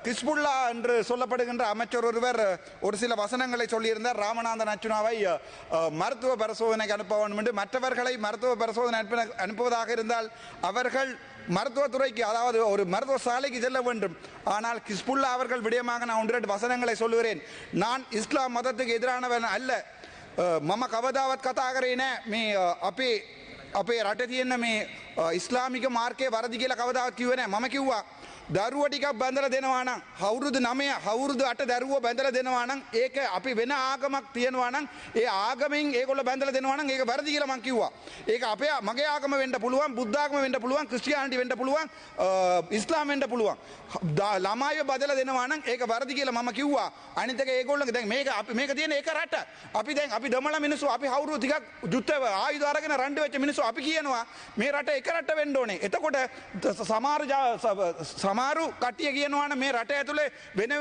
கிஸ்புல்லா என்று சொல்லப்படுகின்ற அமைச்சர் ஒருவர் ஒரு சில வசனங்களை சொல்லியிருந்தார். ராமநாதன் அர்ச்சுனாவை மருத்துவ பரிசோதனைக்கு அனுப்ப வேண்டும் என்று. மற்றவர்களை மருத்துவ பரிசோதனை அனுப்புவதாக இருந்தால் அவர்கள் மருத்துவத்துறைக்கு, அதாவது ஒரு மருத்துவ சாலைக்கு செல்ல வேண்டும். ஆனால் கிஸ்புல்லா அவர்கள் விடயமாக நான் ஒன்று வசனங்களை சொல்லுகிறேன். நான் இஸ்லாம் மதத்துக்கு எதிரானவன் அல்ல. මම කවදාවත් කතා කරේ නෑ මේ අපේ රටේ තියෙන මේ ඉස්ලාමික මාර්ගයේ වරදි කියලා කවදාවත් කිව්වේ නෑ. මම කිව්වා දරුවෝ ටිකක් බඳලා දෙනවා නම් අවුරුදු 9 අවුරුදු 8 දරුවෝ බඳලා දෙනවා නම් ඒක අපි වෙන ආගමක් තියනවා නම් ඒ ආගමෙන් ඒගොල්ලෝ බඳලා දෙනවා නම් ඒක වැරදි කියලා මම කිව්වා. ඒක අපේ මගේ ආගම වෙන්න පුළුවන්, බුද්ධ ආගම වෙන්න පුළුවන්, ක්‍රිස්තියානිටි වෙන්න පුළුවන්, ඉස්ලාම් වෙන්න පුළුවන්. ළමයිව බදලා දෙනවා නම් ඒක වැරදි කියලා මම කිව්වා. අනිත් එක ඒගොල්ලෝ දැන් මේක අපි මේක තියෙන එක රට. අපි දමල මිනිස්සු අපි අවුරුදු ටිකක් යුද්ධ ආයුධ අරගෙන රණ්ඩු වෙච්ච මිනිස්සු අපි කියනවා මේ රට එක රට වෙන්න ඕනේ. එතකොට සමහරු කට්ටිය කියනවා නම් මේ රට ඇතුලේ වෙන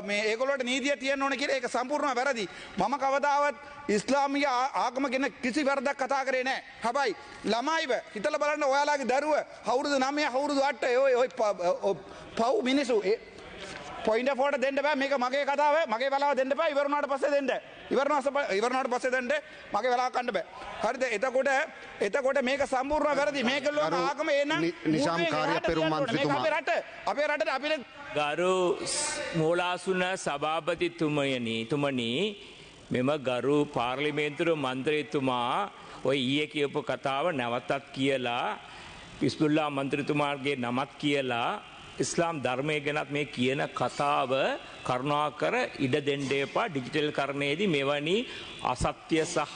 මේ ඒගොල්ලෝට නීතිය තියෙන්න ඕනේ කියලා. ඒක සම්පූර්ණව වැරදි. මම කවදාවත් ඉස්ලාමීය ආගම ගැන කිසි වැරදක් කතා කරේ නැහැ. හැබැයි ළමයිව හිතලා බලන්න, ඔයාලගේ දරුව අවුරුදු 9 අවුරුදු 8 ඔය පව් මිනිස්සු පොයින්ට් ෆෝට දෙන්න බෑ. මේක මගේ කතාව, මගේ වෙලාව දෙන්න බෑ. ඉවරනාට පස්සේ දෙන්න. ඉවරනාට පස්සේ දෙන්න. මගේ වෙලාව ගන්න බෑ. හරිද? එතකොට මේක සම්පූර්ණව වැරදි. මේකල්ලෝ ආගම එනං නිසාම් කාර්ය පෙරමුම් මන්ත්‍රීතුමා අපේ රටට අපිට ගරු මූලාසුන සභාපතිතුමනි මෙම ගරු පාර්ලිමේන්තුව මන්ත්‍රීතුමා ඔය ඊයේ කියපු කතාව නැවතත් කියලා හිස්බුල්ලා මන්ත්‍රීතුමාගේ නමත් කියලා ඉස්ලාම් ධර්මය ගැනත් මේ කියන කතාව කරුණාකර ඉඩ දෙන්න එපා. ඩිජිටල් කරණයේදී මෙවැනි අසත්‍ය සහ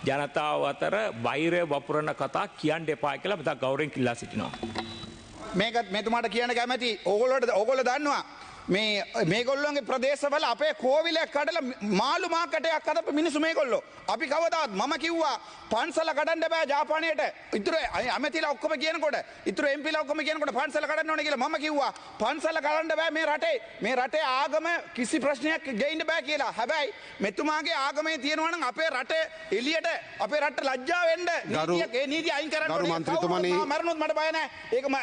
ජනතාව අතර වෛරය වපුරන කතා කියන්න එපා කියලා මම ගෞරවයෙන් කිල්ලා සිටිනවා. මේකත් මෙතුමාට කියන්න කැමැති. ඕගොල්ලෝ දන්නවා මේගොල්ලෝගේ ප්‍රදේශවල අපේ කෝවිලයක් කඩලා මාළු මාකටයක් කඩපු මිනිස්සු මේගොල්ලෝ. අපි කවදාවත් මම කිව්වා පන්සල කඩන්න බෑ ජාපානයට. ඉතුරු ඇමතිලා ඔක්කොම කියනකොට, ඉතුරු එම්පිලා ඔක්කොම කියනකොට පන්සල කඩන්න ඕනේ කියලා මම කිව්වා. පන්සල කඩන්න බෑ මේ රටේ ආගම කිසි ප්‍රශ්නයක් ගේන්න බෑ කියලා. හැබැයි මෙතුමාගේ ආගමේ තියෙනවා නම් අපේ රටේ එළියට අපේ රටට ලැජ්ජා වෙන්න ඒ නීතිය අයින් කරන්න ඕනේ. ගරු මන්ත්‍රීතුමනි මරණොත් මට බය නෑ.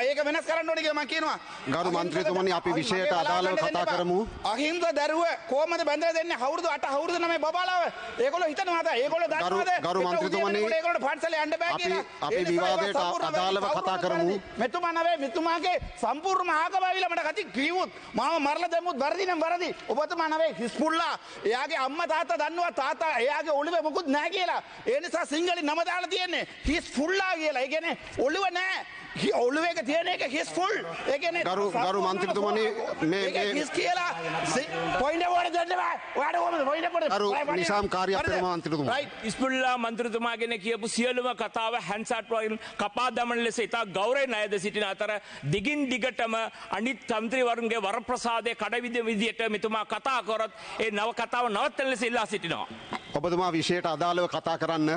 ඒක වෙනස් කරන්න ඕනේ කියලා මම කියනවා. ගරු මන්ත්‍රීතුමනි අපි විෂයට අදාළව කතා කරමු. අහිංස දරුව කොහමද බැඳලා දෙන්නේ? අවුරුදු 8 අවුරුදු 9 බබාලාව. ඒගොල්ලෝ හිතනවාද? ඒගොල්ලෝ දන්නවද? ගරු මන්ත්‍රීතුමනි ඒගොල්ලෝ පන්සලේ යන්න බෑ කියලා. අපි විවාදයට අදාළව කතා කරමු. මෙතුමාගේ සම්පූර්ණ ආගමවිල මට කති කිව්වොත් මාව මරලා දැම්මුත් වැරදි නම් වැරදි. ඔබතුමා නවේ හිස්පුල්ලා එයාගේ අම්මා තාත්තා දන්නවා තාත්තා එයාගේ ඔළුවේ මොකුත් නැහැ කියලා. ඒ නිසා සිංහලෙන් නම දාලා තියෙන්නේ හිස්පුල්ලා කියලා. ඒ කියන්නේ ඔළුව නැහැ. ඔළුවේක තියෙන එක හිස්ෆුල්. ඒ කියන්නේ ගරු මන්ත්‍රීතුමනි මේ හිස් කියලා පොයින්ට් එක දෙන්න බෑ. ඔයාට කොහමද පොයින්ට් එක පොඩි ගරු නිසාම් කාර්ය පෙරමුම් මන්ත්‍රීතුමා හිස්බුල්ලා මන්ත්‍රීතුමා ගැන කියපු සියලුම කතාව හැන්සට් වලින් කපා දමන ලෙස ඉතා ගෞරවයෙන් අයද සිටින අතර දිගින් දිගටම අනිත් මන්ත්‍රීවරුන්ගේ වරප්‍රසාදයේ කඩවිද විදියට මෙතුමා කතා කරොත් ඒ නව කතාව නවත්තන ලෙස ඉල්ලා සිටිනවා. ඔබතුමා විෂයට අදාළව කතා කරන්න.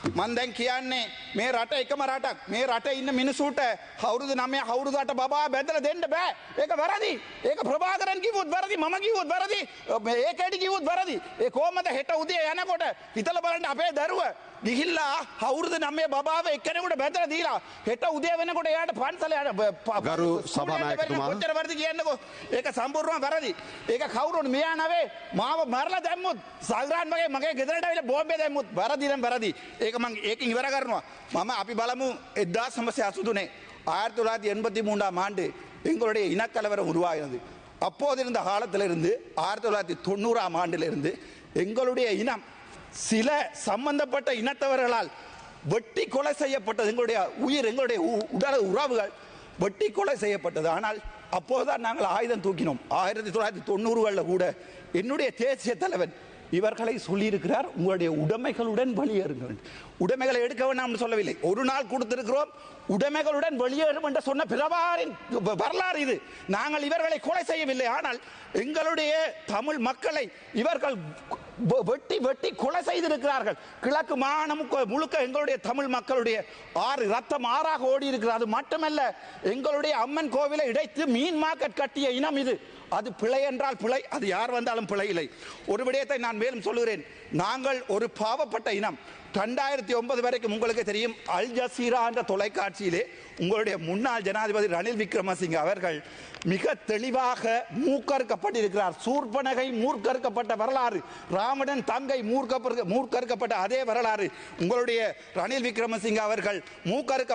මම දැන් කියන්නේ මේ රට එකම රටක්. මේ රටේ ඉන්න මිනිසුන්ට අවුරුදු 9 අවුරුදු 8 බබා බැඳලා දෙන්න බෑ. ඒක වැරදි. ඒක ප්‍රභාකරන් කිව්වොත් වැරදි. මම කිව්වොත් වැරදි. ඒකෙඩි කිව්වොත් වැරදි. ඒ කොහමද හෙට උදේ යනකොට හිතලා බලන්න අපේ දරුවා ගිහිල්ලා අවුරුදු 9 බබාව එක්කෙනෙකුට බැඳලා දීලා හෙට උදේ වෙනකොට එයාට පන්සලේ යන ගරු සභානායකතුමා කොච්චර වැරදි කියන්නකෝ. ඒක සම්පූර්ණව වැරදි. ඒක කවුරුන් මෙයා නවේ මාව මරලා දැම්මුත් සල්රාන් වගේ මගේ ගෙදරට ආවිලා බෝම්බේ දැම්මුත් වැරදි නම් වැරදි. ඒකෙන් ඉවර කරනවා. අපි බලමු 1983 1983 ஆண்டு எங்களுடைய இனக்கலவரம் உருவாகினது. அப்போது இருந்த காலத்திலிருந்து 1990 ஆண்டிலிருந்து எங்களுடைய இனம் சில சம்பந்தப்பட்ட இனத்தவர்களால் வெட்டி கொலை செய்யப்பட்டது. எங்களுடைய உயிர், எங்களுடைய உடல் உறவுகள் வெட்டி கொலை செய்யப்பட்டது. ஆனால் அப்போதுதான் நாங்கள் ஆயுதம் தூக்கினோம். 1990களில் கூட என்னுடைய தேசிய தலைவன் இவர்களை சொல்லியிருக்கிறார், உங்களுடைய உடைமைகளுடன் வெளியேறுங்கள். உடைமைகளை எடுக்க வேண்டாம் சொல்லவில்லை. ஒரு நாள் கொடுத்திருக்கிறோம், உடைமைகளுடன் வெளியேறும் என்று சொன்ன பிரபாரின் வரலாறு இது. நாங்கள் இவர்களை கொலை செய்யவில்லை. ஆனால் எங்களுடைய தமிழ் மக்களை இவர்கள் வெட்டி வெட்டி கொலை செய்திருக்கிறார்கள். கிழக்கு மாகாணம் முழுக்க எங்களுடைய தமிழ் மக்களுடைய ரத்தம் ஆறாக ஓடி இருக்கிறது. அது மட்டுமல்ல, எங்களுடைய அம்மன் கோவிலை இடைத்து மீன் மார்க்கெட் கட்டிய இனம் இது. அது பிழை என்றால் பிழை, அது யார் வந்தாலும் பிழை இல்லை. ஒரு விடயத்தை நான் மேலும் சொல்லுகிறேன். நாங்கள் ஒரு பாவப்பட்ட இனம். 2009 வரைக்கும் உங்களுக்கு தெரியும் அல் ஜசீரா என்ற தொலைக்காட்சியிலே உங்களுடைய முன்னாள் ஜனாதிபதி ரணில் விக்ரமசிங்க அவர்கள் மிக தெளிவாக மூக்கறுக்கப்பட்டிருக்கிறார். சூர்பனகை மூர்க்கறுக்கப்பட்ட வரலாறு, ராவணன் தங்கை மூர்க்கறுக்கப்பட்ட அதே வரலாறு உங்களுடைய ரணில் விக்ரமசிங்க அவர்கள் மூக்கறுக்க